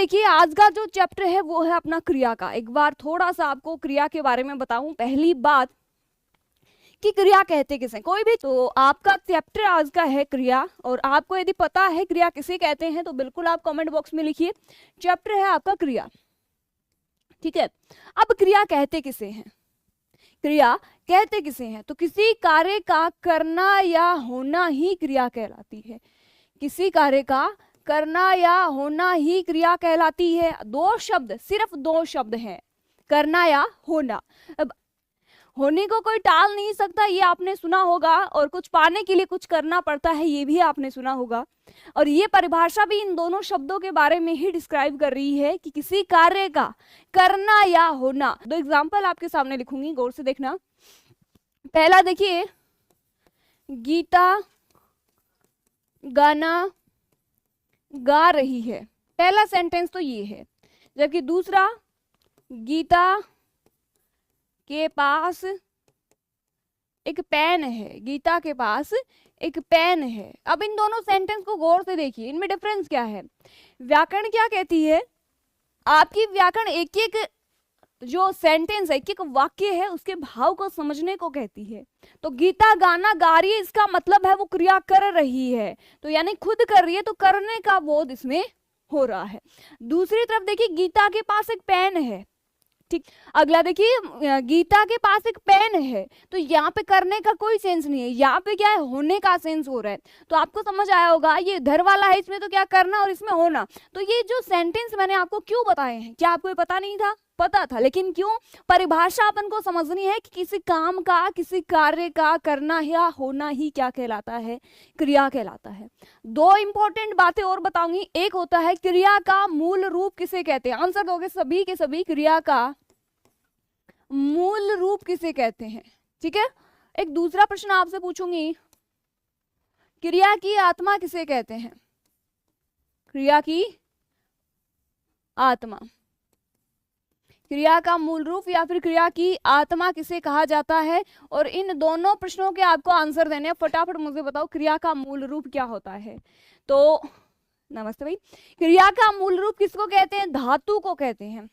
देखिए आज का जो चैप्टर है वो है अपना क्रिया का। एक बार थोड़ा सा आपको क्रिया के बारे में बताऊं। पहली बात कि क्रिया कहते किसे, कोई भी, तो आपका चैप्टर आज का है क्रिया। और आपको यदि पता है क्रिया किसे कहते हैं तो बिल्कुल आप कमेंट बॉक्स में लिखिए, चैप्टर है आपका क्रिया। ठीक है, अब क्रिया कहते किसे हैं? क्रिया कहते किसे हैं? तो किसी कार्य का करना या होना ही क्रिया कहलाती है। किसी कार्य का करना या होना ही क्रिया कहलाती है। दो शब्द, सिर्फ दो शब्द हैं, करना या होना। अब होने को कोई टाल नहीं सकता, ये आपने सुना होगा, और कुछ पाने के लिए कुछ करना पड़ता है, ये भी आपने सुना होगा। और ये परिभाषा भी इन दोनों शब्दों के बारे में ही डिस्क्राइब कर रही है कि किसी कार्य का करना या होना। दो एग्जाम्पल आपके सामने लिखूंगी, गौर से देखना। पहला देखिए, गीता गाना गा रही है, पहला सेंटेंस तो ये है। जबकि दूसरा, गीता के पास एक पेन है, गीता के पास एक पेन है। अब इन दोनों सेंटेंस को गौर से देखिए, इनमें डिफरेंस क्या है। व्याकरण क्या कहती है? आपकी व्याकरण एक एक जो सेंटेंस है, एक एक वाक्य है, उसके भाव को समझने को कहती है। तो गीता गाना गा रही है, इसका मतलब है वो क्रिया कर रही है, तो यानी खुद कर रही है, तो करने का बोध इसमें हो रहा है। दूसरी तरफ देखिए, गीता के पास एक पेन है। ठीक, अगला देखिए, गीता के पास एक पेन है, तो यहाँ पे करने का कोई सेंस नहीं है, यहाँ पे क्या है, होने का सेंस हो रहा है। तो आपको समझ आया होगा, ये इधर वाला है, इसमें तो क्या करना और इसमें होना। तो ये जो सेंटेंस मैंने आपको क्यों बताए हैं, क्या आपको पता नहीं था? पता था, लेकिन क्यों? परिभाषा अपन को समझनी है कि किसी काम का, किसी कार्य का करना या होना ही क्या कहलाता है, क्रिया कहलाता है। दो इंपॉर्टेंट बातें और बताऊंगी। एक होता है क्रिया का मूल रूप किसे कहते हैं, आंसर दोगे सभी के सभी, क्रिया का मूल रूप किसे कहते हैं। ठीक है, एक दूसरा प्रश्न आपसे पूछूंगी, क्रिया की आत्मा किसे कहते हैं? क्रिया की आत्मा, क्रिया का मूल रूप या फिर क्रिया की आत्मा किसे कहा जाता है? और इन दोनों प्रश्नों के आपको आंसर देने हैं। फटाफट मुझे बताओ, क्रिया का मूल रूप क्या होता है? तो नमस्ते भाई, क्रिया का मूल रूप किसको कहते हैं? धातु को कहते हैं।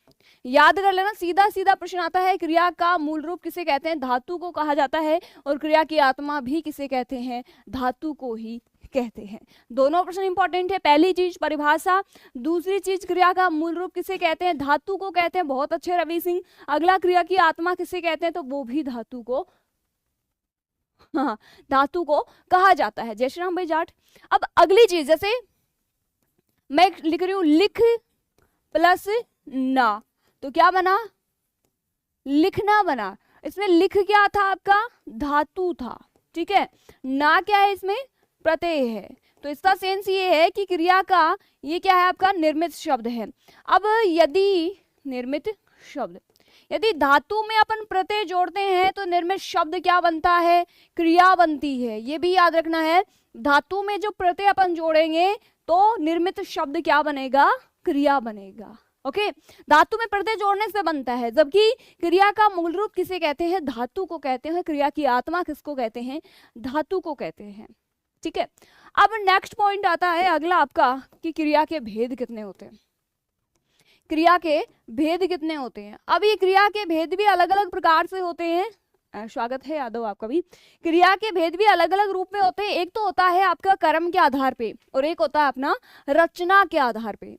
याद कर लेना, सीधा सीधा प्रश्न आता है, क्रिया का मूल रूप किसे कहते हैं? धातु को कहा जाता है। और क्रिया की आत्मा भी किसे कहते हैं? धातु को ही कहते हैं। दोनों प्रश्न इंपॉर्टेंट है। पहली चीज परिभाषा, दूसरी चीज क्रिया का मूल रूप किसे कहते हैं? धातु को कहते हैं। बहुत अच्छे रवि सिंह। अगला, क्रिया की आत्मा किसे कहते हैं? तो वो भी धातु को, हाँ, धातु को कहा जाता है। जय श्री राम भाई जाट। अब अगली चीज, जैसे मैं लिख रही हूं लिख प्लस ना, तो क्या बना? लिखना बना। इसमें लिख क्या था आपका? धातु था। ठीक है, ना क्या है इसमें? प्रत्यय है। तो इसका सेंस ये है कि क्रिया का ये क्या है आपका? निर्मित शब्द है। अब यदि निर्मित शब्द, यदि धातु में अपन प्रत्यय जोड़ते हैं तो निर्मित शब्द क्या बनता है? क्रिया बनती है। ये भी याद रखना है, धातु में जो प्रत्यय अपन जोड़ेंगे तो निर्मित शब्द क्या बनेगा? क्रिया बनेगा। ओके, धातु में प्रत्यय जोड़ने से बनता है। जबकि क्रिया का मूल रूप किसे कहते हैं? धातु को कहते हैं। क्रिया की आत्मा किसको कहते हैं? धातु को कहते हैं। ठीक है, अब नेक्स्ट पॉइंट आता है अगला आपका कि क्रिया के भेद कितने होते हैं। क्रिया के भेद कितने होते हैं? अब ये क्रिया के भेद भी अलग अलग प्रकार से होते हैं। स्वागत है यादव आपका भी। क्रिया के भेद भी अलग अलग रूप में होते हैं। एक तो होता है आपका कर्म के आधार पे, और एक होता है अपना रचना के आधार पे।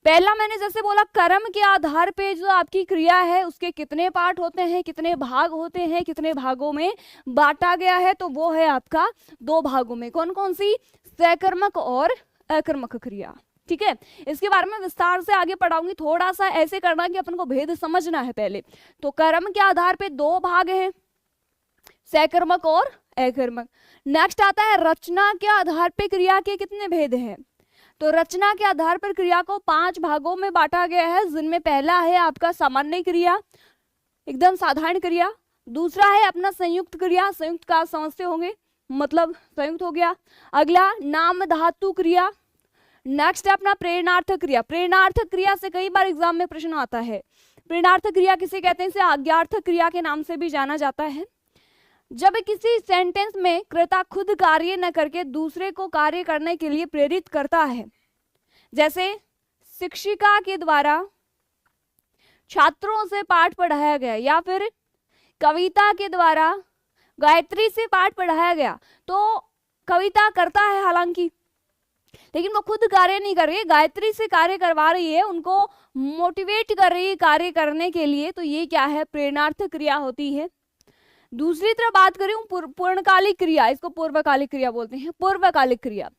पहला मैंने जैसे बोला, कर्म के आधार पे जो आपकी क्रिया है उसके कितने पार्ट होते हैं, कितने भाग होते हैं, कितने भागों में बांटा गया है, तो वो है आपका दो भागों में। कौन कौन सी? सकर्मक और अकर्मक क्रिया। ठीक है, इसके बारे में विस्तार से आगे पढ़ाऊंगी। थोड़ा सा ऐसे करना कि अपन को भेद समझना है पहले। तो कर्म के आधार पे दो भाग हैं, सकर्मक और अकर्मक। नेक्स्ट आता है रचना के आधार पे क्रिया के कितने भेद हैं। तो रचना के आधार पर क्रिया को 5 भागों में बांटा गया है, जिनमें पहला है आपका सामान्य क्रिया, एकदम साधारण क्रिया। दूसरा है अपना संयुक्त क्रिया, संयुक्त का समझते होंगे, मतलब संयुक्त हो गया। अगला नाम धातु क्रिया। नेक्स्ट है अपना प्रेरणार्थक क्रिया। प्रेरणार्थक क्रिया से कई बार एग्जाम में प्रश्न आता है। प्रेरणार्थक क्रिया किसे कहते हैं? इसे आज्ञार्थक क्रिया के नाम से भी जाना जाता है। जब किसी सेंटेंस में क्रेता खुद कार्य न करके दूसरे को कार्य करने के लिए प्रेरित करता है, जैसे शिक्षिका के द्वारा छात्रों से पाठ पढ़ाया गया, या फिर कविता के द्वारा गायत्री से पाठ पढ़ाया गया, तो कविता करता है हालांकि, लेकिन वो खुद कार्य नहीं कर रही है, गायत्री से कार्य करवा रही है, उनको मोटिवेट कर रही है कार्य करने के लिए, तो ये क्या है, प्रेरणार्थ क्रिया होती है। दूसरी तरफ बात करें पूर्णकालिक क्रिया, इसको पूर्वकालिक क्रिया बोलते हैं। पूर्वकालिक क्रिया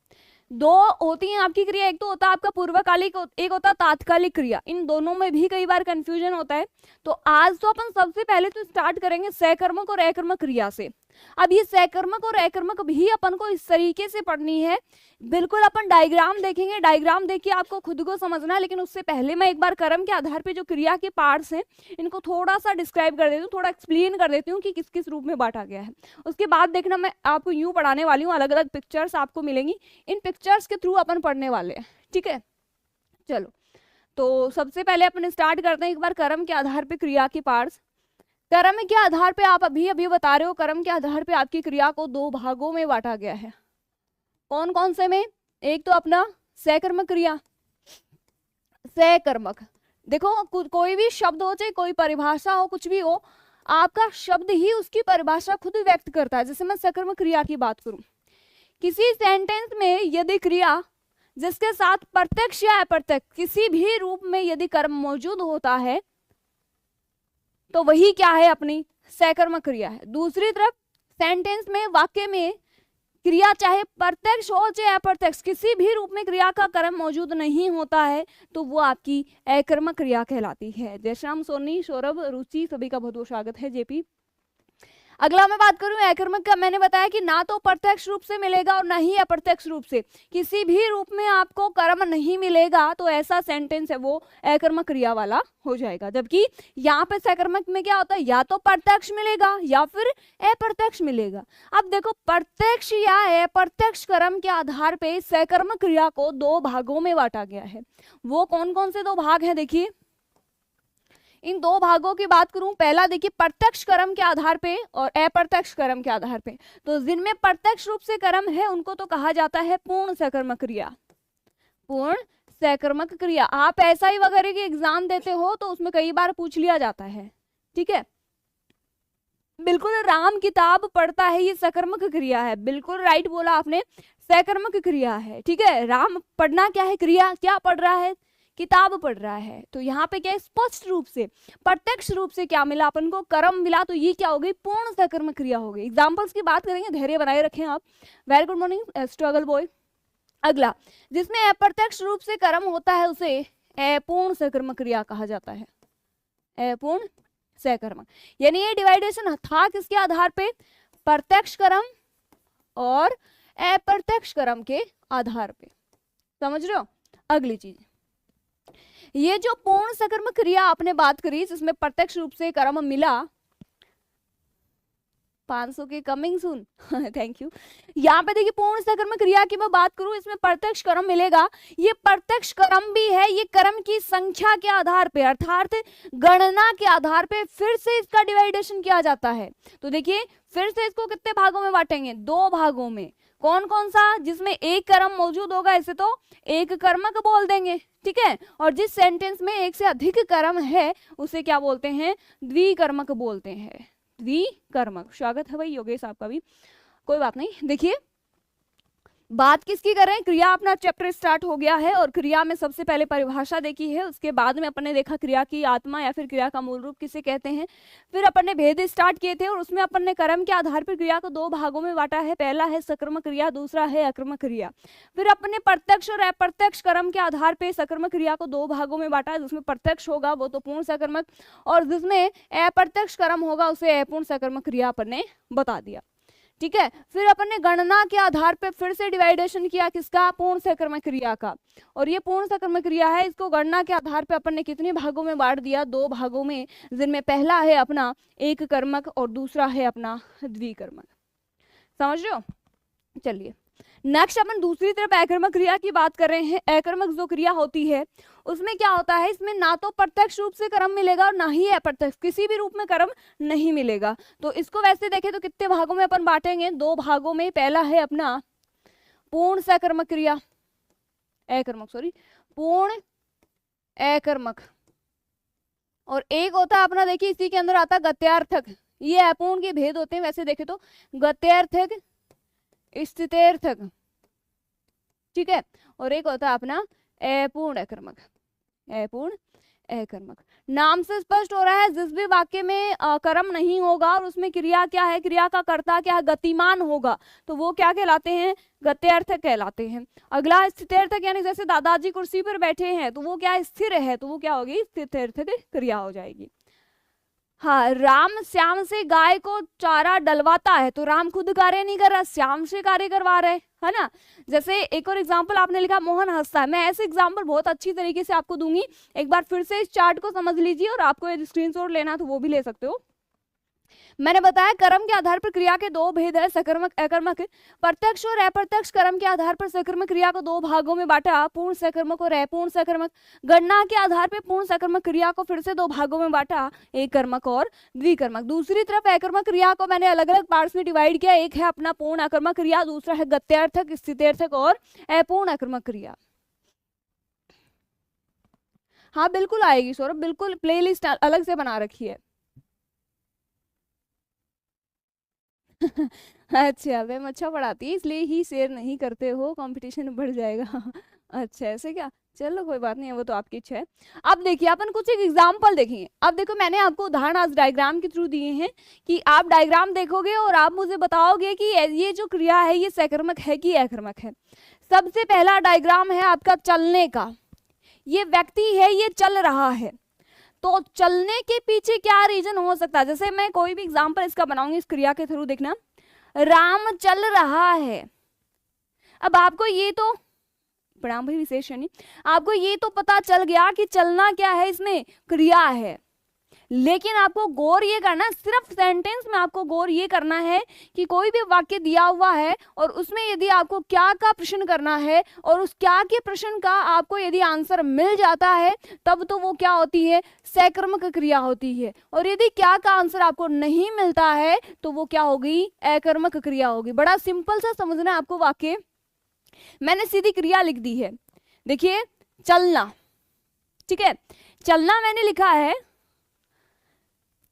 दो होती हैं आपकी क्रिया, एक तो होता है आपका पूर्वकालिक, एक होता है तात्कालिक क्रिया। इन दोनों में भी कई बार कंफ्यूजन होता है। तो आज तो अपन सबसे पहले तो स्टार्ट करेंगे सकर्मक और अकर्मक क्रिया से। अब ये सकर्मक और अकर्मक भी अपन को इस तरीके से पढ़नी है, बिल्कुल अपन डायग्राम देखेंगे, डायग्राम देख के आपको खुद को समझना है। लेकिन उससे पहले मैं एक बार कर्म के आधार पे जो क्रिया के पार्ट्स हैं इनको थोड़ा सा डिस्क्राइब कर देती हूँ, थोड़ा एक्सप्लेन कर देती हूँ कि किस किस रूप में बांटा गया है। उसके बाद देखना मैं आपको यूं पढ़ाने वाली हूँ, अलग अलग पिक्चर्स आपको मिलेंगी, इन पिक्चर्स के थ्रू अपन पढ़ने वाले हैं, ठीक है। चलो, तो सबसे पहले अपन स्टार्ट करते हैं एक बार कर्म के आधार पे क्रिया के पार्ट्स। कर्म के आधार पे आप अभी बता रहे हो, कर्म के आधार पे आपकी क्रिया को दो भागों में बांटा गया है। कौन कौन से में? एक तो अपना सकर्मक क्रिया, सकर्मक। देखो कोई भी शब्द हो, चाहे कोई परिभाषा हो, कुछ भी हो, आपका शब्द ही उसकी परिभाषा खुद व्यक्त करता है। जैसे मैं सकर्मक क्रिया की बात करूं, किसी सेंटेंस में यदि क्रिया जिसके साथ प्रत्यक्ष या अप्रत्यक्ष किसी भी रूप में यदि कर्म मौजूद होता है तो वही क्या है, अपनी सकर्मक क्रिया है। दूसरी तरफ सेंटेंस में, वाक्य में क्रिया चाहे प्रत्यक्ष हो चाहे अप्रत्यक्ष, किसी भी रूप में क्रिया का कर्म मौजूद नहीं होता है तो वो आपकी अकर्मक क्रिया कहलाती है। जयश्याम, सोनी, सौरभ, रुचि, सभी का बहुत बहुत स्वागत है। जेपी, अगला मैं बात करूं अकर्मक का, मैंने बताया कि ना तो प्रत्यक्ष रूप से मिलेगा और ना ही अप्रत्यक्ष रूप से, किसी भी रूप में आपको कर्म नहीं मिलेगा तो ऐसा सेंटेंस है वो अकर्मक क्रिया वाला हो जाएगा। जबकि यहाँ पे सकर्मक में क्या होता है, या तो प्रत्यक्ष मिलेगा या फिर अप्रत्यक्ष मिलेगा। अब देखो, प्रत्यक्ष या अप्रत्यक्ष कर्म के आधार पे सकर्मक क्रिया को दो भागों में बांटा गया है। वो कौन कौन से दो भाग हैं, देखिए इन दो भागों की बात करूं, पहला देखिए प्रत्यक्ष कर्म के आधार पे और अप्रत्यक्ष कर्म के आधार पे। तो जिनमें प्रत्यक्ष रूप से कर्म है उनको तो कहा जाता है पूर्ण सकर्मक क्रिया, पूर्ण सकर्मक क्रिया। आप एसआई वगैरह के एग्जाम देते हो तो उसमें कई बार पूछ लिया जाता है, ठीक है। बिल्कुल राम किताब पढ़ता है, ये सकर्मक क्रिया है, बिल्कुल राइट बोला आपने, सकर्मक क्रिया है, ठीक है। राम पढ़ना क्या है, क्रिया, क्या पढ़ रहा है, किताब पढ़ रहा है। तो यहाँ पे क्या स्पष्ट रूप से प्रत्यक्ष रूप से क्या मिला अपन को, कर्म मिला, तो ये क्या हो गई, पूर्ण सकर्मक क्रिया हो गई। एग्जांपल्स की बात करेंगे, धैर्य बनाए रखें आप। Very good morning struggle boy. अगला, जिसमें अप्रत्यक्ष रूप से कर्म होता है उसे अपूर्ण सकर्मक क्रिया कहा जाता है, अपूर्ण सकर्मक। यानी ये डिवाइडेशन था किसके आधार पे, प्रत्यक्ष कर्म और अप्रत्यक्ष कर्म के आधार पे, समझ रहे हो। अगली चीज, ये जो पूर्ण सकर्मक क्रिया आपने बात करी जिसमें प्रत्यक्ष रूप से कर्म मिला, 500 के कमिंग सून, थैंक यू। यहाँ पे देखिए पूर्ण सकर्मक क्रिया की मैं बात करूं, इसमें प्रत्यक्ष कर्म मिलेगा। ये प्रत्यक्ष कर्म भी है, ये कर्म की संख्या के आधार पे अर्थात गणना के आधार पे फिर से इसका डिवाइडेशन किया जाता है। तो देखिए फिर से इसको कितने भागों में बांटेंगे, दो भागों में। कौन कौन सा, जिसमें एक कर्म मौजूद होगा इसे तो एक कर्मक बोल देंगे, ठीक है। और जिस सेंटेंस में एक से अधिक कर्म है उसे क्या बोलते हैं, द्विकर्मक बोलते हैं, द्विकर्मक। स्वागत है भाई योगेश आपका भी, कोई बात नहीं। देखिए बात किसकी करें, क्रिया अपना चैप्टर स्टार्ट हो गया है और क्रिया में सबसे पहले परिभाषा देखी है, उसके बाद में अपन ने देखा क्रिया की आत्मा या फिर क्रिया का मूल रूप किसे कहते हैं। फिर अपन ने भेद स्टार्ट किए थे और उसमें अपन ने कर्म के आधार पर क्रिया को दो भागों में बांटा है, पहला है सकर्मक क्रिया, दूसरा है अकर्मक क्रिया। फिर अपन ने प्रत्यक्ष और अप्रत्यक्ष कर्म के आधार पर सकर्मक क्रिया को दो भागों में बांटा है, जिसमें प्रत्यक्ष होगा वो तो पूर्ण सकर्मक और जिसमें अप्रत्यक्ष कर्म होगा उसे अपूर्ण सकर्मक क्रिया अपन ने बता दिया, ठीक है। फिर अपन ने गणना के आधार पे फिर से डिवाइडेशन किया किसका, पूर्ण सकर्मक क्रिया का। और ये पूर्ण सकर्मक क्रिया है, इसको गणना के आधार पे अपन ने कितने भागों में बांट दिया, दो भागों में, जिनमें पहला है अपना एक कर्मक और दूसरा है अपना द्विकर्मक। समझ रहे हो। चलिए नेक्स्ट अपन दूसरी तरफ अकर्मक क्रिया की बात कर रहे हैं। अकर्मक जो क्रिया होती है उसमें क्या होता है, इसमें ना तो प्रत्यक्ष रूप से कर्म मिलेगा और ना ही अप्रत्यक्ष, किसी भी रूप में कर्म नहीं मिलेगा। तो इसको वैसे देखें तो कितने भागों में अपन बांटेंगे, दो भागों में। पहला है अपना पूर्ण सकर्मक क्रिया, अकर्मक सॉरी, पूर्ण अकर्मक, और एक होता है अपना, देखिए इसी के अंदर आता है गत्यार्थक। ये अपूर्ण के भेद होते हैं वैसे देखे तो, गत्यार्थक, स्थित्यर्थक, ठीक है, और एक होता है अपना अपूर्ण अकर्मक, अपूर्ण अकर्मक। नाम से स्पष्ट हो रहा है जिस भी वाक्य में कर्म नहीं होगा और उसमें क्रिया क्या है, क्रिया का कर्ता क्या है, गतिमान होगा, तो वो क्या कहलाते हैं, गत्यार्थक कहलाते हैं। अगला स्थित्यर्थक, यानी जैसे दादाजी कुर्सी पर बैठे हैं तो वो क्या स्थिर है, तो वो क्या होगी, स्थित्यर्थक क्रिया हो जाएगी। हाँ, राम श्याम से गाय को चारा डलवाता है, तो राम खुद कार्य नहीं कर रहा, श्याम से कार्य करवा रहे, है ना। जैसे एक और एग्जांपल आपने लिखा मोहन हंसता है, मैं ऐसे एग्जांपल बहुत अच्छी तरीके से आपको दूंगी, एक बार फिर से इस चार्ट को समझ लीजिए, और आपको यदि स्क्रीनशॉट लेना तो वो भी ले सकते हो। मैंने बताया कर्म के आधार पर क्रिया के दो भेद है, सकर्मक अकर्मक। प्रत्यक्ष और अप्रत्यक्ष कर्म के आधार पर सकर्मक क्रिया को दो भागों में बांटा, पूर्ण सकर्मक और अपूर्ण सकर्मक। गणना के आधार पर पूर्ण सकर्मक क्रिया को फिर से दो भागों में बांटा, एक कर्मक और द्विकर्मक। दूसरी तरफ अकर्मक क्रिया को मैंने अलग अलग पार्ट्स में डिवाइड किया, एक है अपना पूर्ण अकर्मक क्रिया, दूसरा है गत्यार्थक, स्थित्यर्थक और अपूर्ण अकर्मक क्रिया। हाँ बिल्कुल आएगी सौरभ, बिल्कुल प्लेलिस्ट अलग से बना रखी है। अच्छा, मैम अच्छा पढ़ाती है इसलिए ही शेयर नहीं करते हो, कंपटीशन बढ़ जाएगा। अच्छा ऐसे क्या, चलो कोई बात नहीं है, वो तो आपकी इच्छा है। अब देखिए अपन कुछ एक एग्जाम्पल देखेंगे। अब देखो मैंने आपको उदाहरण आज डायग्राम के थ्रू दिए हैं कि आप डायग्राम देखोगे और आप मुझे बताओगे कि ये जो क्रिया है ये सकर्मक है कि अकर्मक है। सबसे पहला डायग्राम है आपका चलने का, ये व्यक्ति है ये चल रहा है, तो चलने के पीछे क्या रीजन हो सकता है। जैसे मैं कोई भी एग्जांपल इसका बनाऊंगी इस क्रिया के थ्रू, देखना राम चल रहा है। अब आपको ये तो प्रणाम भाई विशेषण, आपको ये तो पता चल गया कि चलना क्या है, इसमें क्रिया है, लेकिन आपको गौर ये करना, सिर्फ सेंटेंस में आपको गौर ये करना है कि कोई भी वाक्य दिया हुआ है और उसमें यदि आपको क्या का प्रश्न करना है और उस क्या के प्रश्न का आपको यदि आंसर मिल जाता है तब तो वो क्या होती है, सकर्मक क्रिया होती है, और यदि क्या का आंसर आपको नहीं मिलता है तो वो क्या होगी, अकर्मक क्रिया होगी। बड़ा सिंपल सा समझना है आपको वाक्य, मैंने सीधी क्रिया लिख दी है। देखिए चलना, ठीक है, चलना मैंने लिखा है।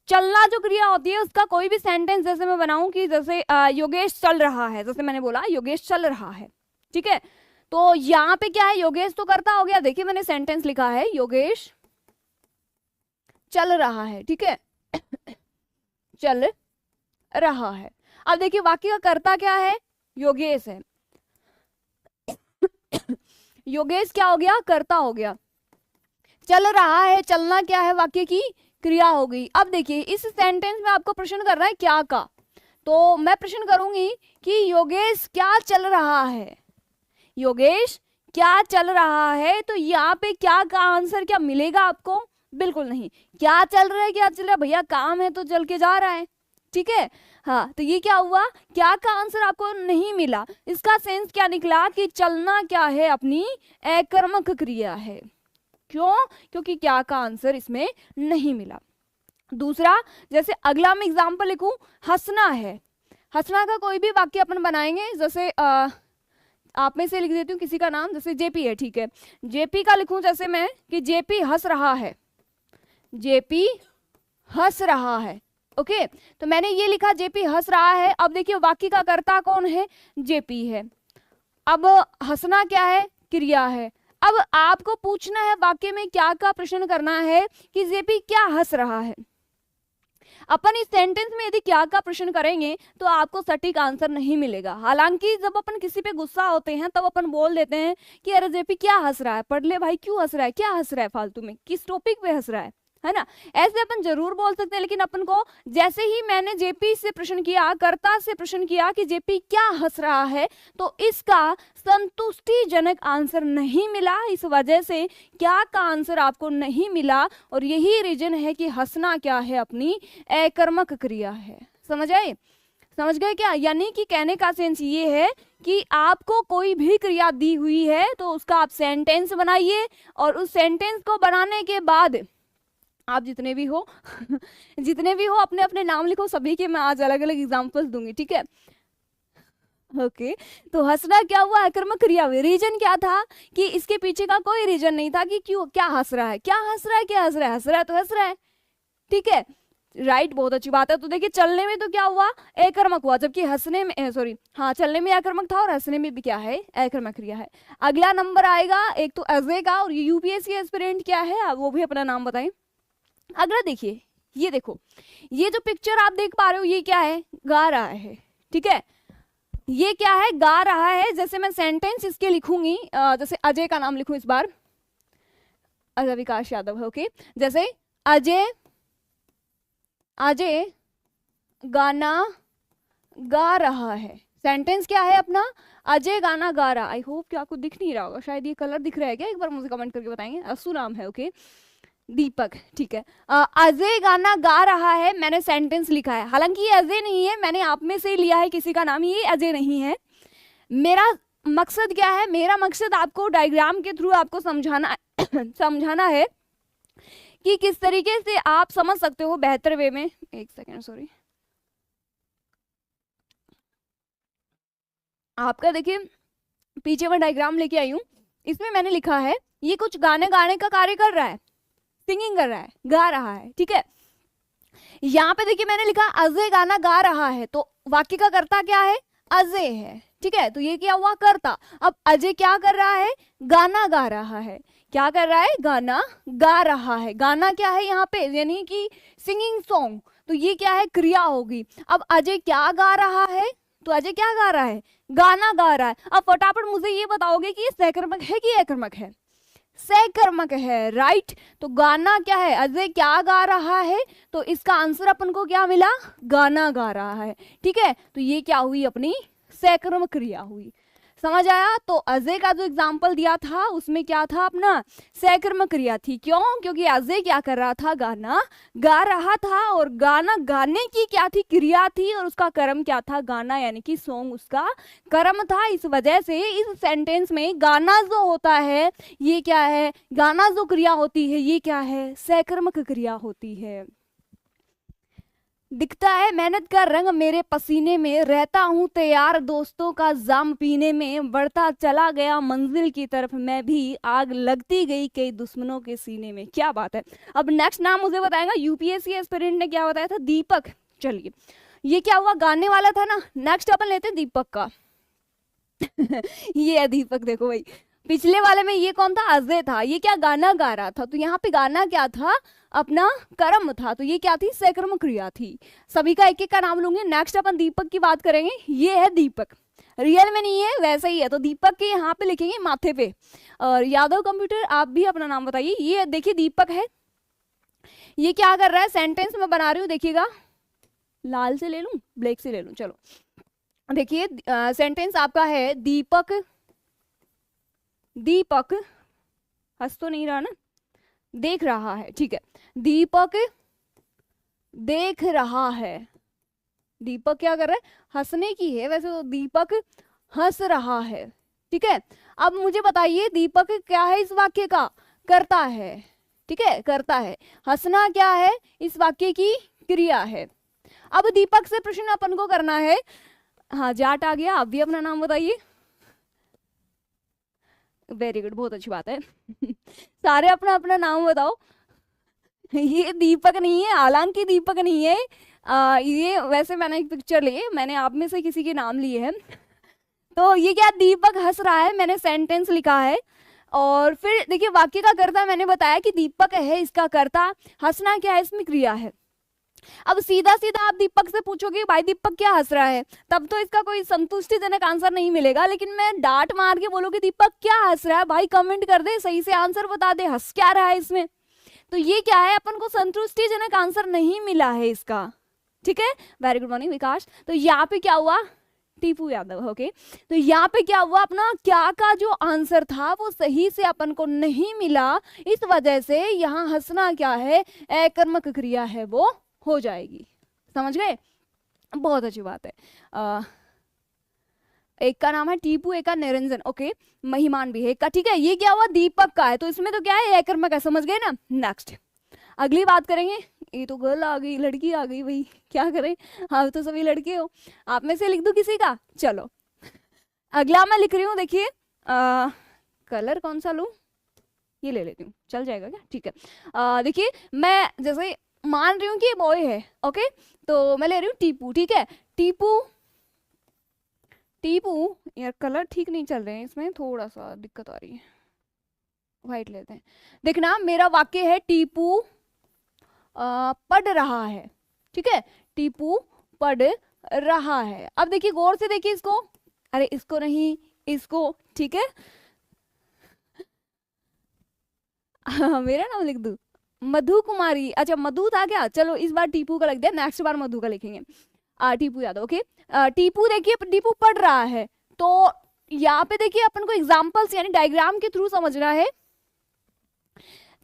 चलना जो क्रिया होती है उसका कोई भी सेंटेंस जैसे मैं बनाऊं कि जैसे योगेश चल रहा है, जैसे मैंने बोला योगेश चल रहा है, ठीक है, तो यहाँ पे क्या है, योगेश तो करता हो गया। देखिए मैंने सेंटेंस लिखा है योगेश चल रहा है, ठीक है, चल रहा है। अब देखिए वाक्य का कर्ता क्या है, योगेश है। योगेश क्या हो गया, कर्ता हो गया। चल रहा है, चलना क्या है, वाक्य की क्रिया हो गई। अब देखिए इस सेंटेंस में आपको प्रश्न करना है क्या का, तो मैं प्रश्न करूंगी कि योगेश क्या चल रहा है, योगेश क्या चल रहा है, तो यहाँ पे क्या का आंसर क्या मिलेगा आपको, बिल्कुल नहीं। क्या चल रहा है, क्या चल रहा है भैया, काम है तो चल के जा रहा है, ठीक है। हाँ तो ये क्या हुआ, क्या का आंसर आपको नहीं मिला। इसका सेंस क्या निकला कि चलना क्या है, अपनी अकर्मक क्रिया है। क्यों, क्योंकि क्या का आंसर इसमें नहीं मिला। दूसरा, जैसे अगला मैं एग्जांपल लिखूं, हंसना है। हंसना का कोई भी वाक्य अपन बनाएंगे, जैसे आप में से लिख देती हूँ किसी का नाम, जैसे जेपी है, ठीक है, जेपी का लिखूं जैसे मैं कि जेपी हंस रहा है, जेपी हंस रहा है, ओके, तो मैंने ये लिखा जेपी हंस रहा है। अब देखिए वाक्य का कर्ता कौन है, जेपी है। अब हंसना क्या है, क्रिया है। अब आपको पूछना है वाक्य में क्या का प्रश्न करना है कि जेपी क्या हंस रहा है। अपन इस सेंटेंस में यदि क्या का प्रश्न करेंगे तो आपको सटीक आंसर नहीं मिलेगा। हालांकि जब अपन किसी पे गुस्सा होते हैं तब अपन बोल देते हैं कि अरे जेपी क्या हंस रहा है, पढ़ ले भाई, क्यों हंस रहा है, क्या हंस रहा है फालतू में, किस टॉपिक पे हंस रहा है ना, ऐसे अपन जरूर बोल सकते हैं। लेकिन अपन को जैसे ही मैंने जेपी से प्रश्न किया, कर्ता से प्रश्न किया कि जेपी क्या हंस रहा है, तो इसका संतुष्टिजनक आंसर नहीं मिला। इस वजह से क्या का आंसर आपको नहीं मिला, और यही रीजन है कि हंसना क्या है, अपनी अकर्मक क्रिया है। समझ आए, समझ गए क्या, यानी कि कहने का सेंस ये है कि आपको कोई भी क्रिया दी हुई है तो उसका आप सेंटेंस बनाइए, और उस सेंटेंस को बनाने के बाद आप जितने भी हो जितने भी हो अपने अपने नाम लिखो, सभी के मैं आज अलग अलग एग्जांपल्स दूंगी, ठीक है। ओके तो हंसना क्या हुआ, आक्रामक क्रिया हुई। रीजन क्या था कि इसके पीछे का कोई रीजन नहीं था कि क्यों क्या हंस रहा है, क्या हंस रहा है, क्या हंस रहा है, हंस रहा है तो हंस रहा है, ठीक है राइट, बहुत अच्छी बात है। तो देखिए चलने में तो क्या हुआ, आक्रामक हुआ, जबकि हंसने में सॉरी हाँ चलने में आक्रामक था और हंसने में भी क्या है, आक्रामक क्रिया है। अगला नंबर आएगा एक तो अजय का, और यूपीएससी एस्पिरेंट क्या है आप वो भी अपना नाम बताएं। अगला देखिए, ये देखो ये जो पिक्चर आप देख पा रहे हो ये क्या है, गा रहा है, ठीक है ये क्या है, गा रहा है। जैसे मैं सेंटेंस इसके लिखूंगी, जैसे अजय का नाम लिखूं इस बार, अजय विकास यादव है, ओके जैसे अजय अजय गाना गा रहा है, सेंटेंस क्या है अपना, अजय गाना गा रहा। आई होप कि आपको दिख नहीं रहा होगा, शायद ये कलर दिख रहा है क्या, एक बार मुझे कमेंट करके बताएंगे। असू नाम है, ओके दीपक, ठीक है अजय गाना गा रहा है, मैंने सेंटेंस लिखा है, हालांकि ये अजय नहीं है, मैंने आप में से लिया है किसी का नाम, ये अजय नहीं है। मेरा मकसद क्या है, मेरा मकसद आपको डायग्राम के थ्रू आपको समझाना समझाना है कि किस तरीके से आप समझ सकते हो बेहतर वे में। एक सेकेंड सॉरी, आपका देखिए पीछे मैं डायग्राम लेके आई हूं, इसमें मैंने लिखा है ये कुछ गाने गाने का कार्य कर रहा है, सिंगिंग कर रहा है, गा रहा है, ठीक है यहाँ पे देखिए मैंने लिखा अजय गाना गा रहा है, तो वाक्य का कर्ता क्या है, अजय है, ठीक है तो ये क्या हुआ कर्ता। अब अजय क्या कर रहा है, गाना गा रहा है, क्या कर रहा है, गाना गा रहा है, गाना क्या है यहाँ पे यानी कि सिंगिंग सॉन्ग, तो ये क्या है क्रिया होगी। अब अजय क्या गा रहा है, तो अजय क्या गा रहा है, गाना गा रहा है। अब फटाफट मुझे ये बताओगे कि ये सकर्मक है कि अकर्मक है, सकर्मक है राइट। तो गाना क्या है, अजय क्या गा रहा है, तो इसका आंसर अपन को क्या मिला, गाना गा रहा है, ठीक है तो ये क्या हुई अपनी सकर्मक क्रिया हुई, समझ आया। तो अजय का जो एग्जाम्पल दिया था उसमें क्या था अपना सकर्मक क्रिया थी, क्यों, क्योंकि अजय क्या कर रहा था, गाना गा रहा था, और गाना गाने की क्या थी, क्रिया थी, और उसका कर्म क्या था, गाना यानी कि सॉन्ग उसका कर्म था। इस वजह से इस सेंटेंस में गाना जो होता है ये क्या है, गाना जो क्रिया होती है ये क्या है, सकर्मक क्रिया होती है। दिखता है मेहनत का रंग मेरे पसीने में, रहता हूँ तैयार दोस्तों का जाम पीने में, बढ़ता चला गया मंजिल की तरफ मैं भी, आग लगती गई कई दुश्मनों के सीने में। क्या बात है। अब नेक्स्ट नाम मुझे बताएगा यूपीएससी एस्पिरेंट ने क्या बताया था, दीपक। चलिए ये क्या हुआ, गाने वाला था ना, नेक्स्ट अपन लेते दीपक का ये है दीपक, देखो भाई पिछले वाले में ये कौन था, अजय था, ये क्या गाना गा रहा था, तो यहाँ पे गाना क्या था, अपना कर्म था, तो ये क्या थी, सकर्मक क्रिया थी। सभी का एक एक का नाम लूंगे। नेक्स्ट अपन दीपक की बात करेंगे, ये है दीपक, रियल में नहीं है वैसा ही है, तो दीपक के यहाँ पे लिखेंगे माथे पे। और यादव कंप्यूटर आप भी अपना नाम बताइए। ये देखिए दीपक है, ये क्या कर रहा है, सेंटेंस में बना रही हूँ, देखिएगा लाल से ले लूं ब्लैक से ले लूं, चलो देखिए सेंटेंस आपका है दीपक, दीपक हंस तो नहीं रहा ना, देख रहा है, ठीक है दीपक देख रहा है। दीपक क्या कर रहा है, हंसने की है वैसे तो, दीपक हंस रहा है, ठीक है। अब मुझे बताइए दीपक क्या है इस वाक्य का, करता है, ठीक है करता है। हंसना क्या है, इस वाक्य की क्रिया है। अब दीपक से प्रश्न अपन को करना है, हाँ जाट आ गया, आप भी अपना नाम बताइए। वेरी गुड, बहुत अच्छी बात है सारे अपना अपना नाम बताओ ये दीपक नहीं है, हालांकि दीपक नहीं है, ये वैसे मैंने एक पिक्चर ली है, मैंने आप में से किसी के नाम लिए हैं तो ये क्या, दीपक हंस रहा है, मैंने सेंटेंस लिखा है। और फिर देखिए वाक्य का कर्ता मैंने बताया कि दीपक है इसका कर्ता, हंसना क्या है इसमें क्रिया है। अब सीधा सीधा आप दीपक से पूछोगे भाई दीपक क्या हंस रहा है, तब तो इसका कोई संतुष्टिजनक आंसर नहीं मिलेगा। लेकिन मैं डांट मार के बोलूंगी दीपक क्या हंस रहा है, भाई कमेंट कर दे, सही से आंसर बता दे, हंस क्या रहा है इसमें, तो ये क्या है, अपन को संतुष्टिजनक आंसर नहीं मिला है इसका, ठीक है। वेरी गुड मॉर्निंग विकास। तो यहाँ पे क्या हुआ, टीपू यादव, ओके तो यहाँ पे क्या हुआ, अपना क्या का जो आंसर था वो सही से अपन को नहीं मिला, इस वजह से यहाँ हंसना क्या है, अकर्मक क्रिया है, वो हो जाएगी, समझ गए, बहुत अच्छी बात है। एक का नाम है टीपू, एक का निरंजन, ओके महिमान भी है एक का, ठीक है। ये क्या हुआ, दीपक का है, तो इसमें तो क्या है, अकर्मक है, समझ गए ना। नेक्स्ट अगली बात करेंगे, ये तो गर्ल आ गई, लड़की आ गई भाई, क्या करें, हाँ तो सभी लड़के हो, आप में से लिख दो किसी का, चलो अगला मैं लिख रही हूँ, देखिए कलर कौन सा लूँ, ये ले लेती हूँ, चल जाएगा क्या? ठीक है। देखिए मैं जैसे मान रही हूँ कि ये बॉय है, ओके, तो मैं ले रही हूँ टीपू, ठीक है। टीपू, टीपू, यार कलर ठीक नहीं चल रहे हैं, इसमें थोड़ा सा दिक्कत आ रही है, व्हाइट लेते हैं। देखना मेरा वाक्य है टीपू पढ़ रहा है, ठीक है, टीपू पढ़ रहा है। अब देखिए गौर से देखिए इसको, अरे इसको नहीं, इसको, ठीक है। मेरा नाम लिख दूं, मधु कुमारी, अच्छा मधु था क्या, चलो इस बार टीपू का लिख दिया, नेक्स्ट बार मधु का लिखेंगे। टीपू यादव, ओके। टीपू देखिए, टीपू पढ़ रहा है, तो यहाँ पे देखिए अपन को एग्जाम्पल्स यानी डायग्राम के थ्रू समझना है।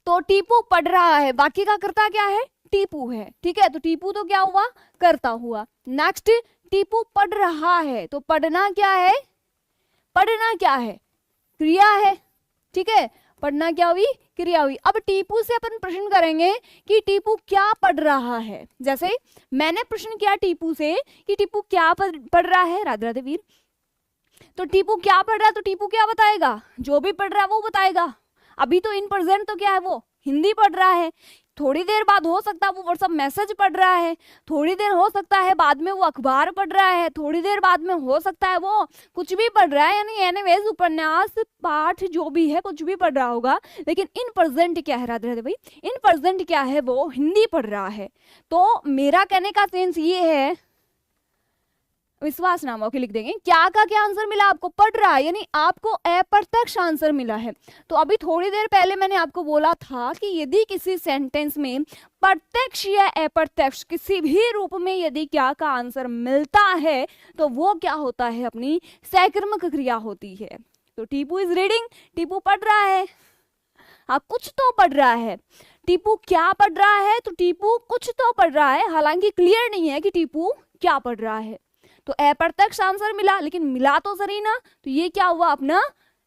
तो टीपू पढ़ रहा है, बाकी का करता क्या है, टीपू है, ठीक है। तो टीपू तो क्या हुआ, करता हुआ। नेक्स्ट, टीपू पढ़ रहा है, तो पढ़ना क्या है, पढ़ना क्या है, क्रिया है, ठीक है। पढ़ना क्या हुई, क्रिया हुई। अब टीपू से अपन प्रश्न करेंगे कि टीपू क्या पढ़ रहा है। जैसे मैंने प्रश्न किया टीपू से कि टीपू क्या पढ़ रहा है, राधे राधे वीर, तो टीपू क्या पढ़ रहा है, तो टीपू क्या बताएगा, जो भी पढ़ रहा है वो बताएगा। अभी तो इन प्रेजेंट तो क्या है, वो हिंदी पढ़ रहा है, थोड़ी देर बाद हो सकता है वो व्हाट्सएप मैसेज पढ़ रहा है, थोड़ी देर हो सकता है बाद में वो अखबार पढ़ रहा है, थोड़ी देर बाद में हो सकता है वो कुछ भी पढ़ रहा है, यानी एनीवेज उपन्यास पाठ जो भी है कुछ भी पढ़ रहा होगा। लेकिन इन प्रेजेंट क्या है, राधे राधे भाई, इन प्रेजेंट क्या है, वो हिंदी पढ़ रहा है। तो मेरा कहने का सेंस ये है, विश्वास नाम ओके लिख देंगे। क्या का क्या आंसर मिला आपको, पढ़ रहा है, यानी आपको अप्रत्यक्ष आंसर मिला है। तो अभी थोड़ी देर पहले मैंने आपको बोला था कि यदि किसी सेंटेंस में प्रत्यक्ष या अप्रत्यक्ष किसी भी रूप में यदि क्या का आंसर मिलता है तो वो क्या होता है, अपनी सकर्मक क्रिया होती है। तो टीपू इज रीडिंग, टीपू पढ़ रहा है, हाँ कुछ तो पढ़ रहा है। टीपू क्या पढ़ रहा है, तो टीपू कुछ तो पढ़ रहा है, हालांकि क्लियर नहीं है कि टीपू क्या पढ़ रहा है। तो अप्रत्यक्ष आंसर मिला, लेकिन मिला तो सही ना, तो ये क्या हुआ, अपना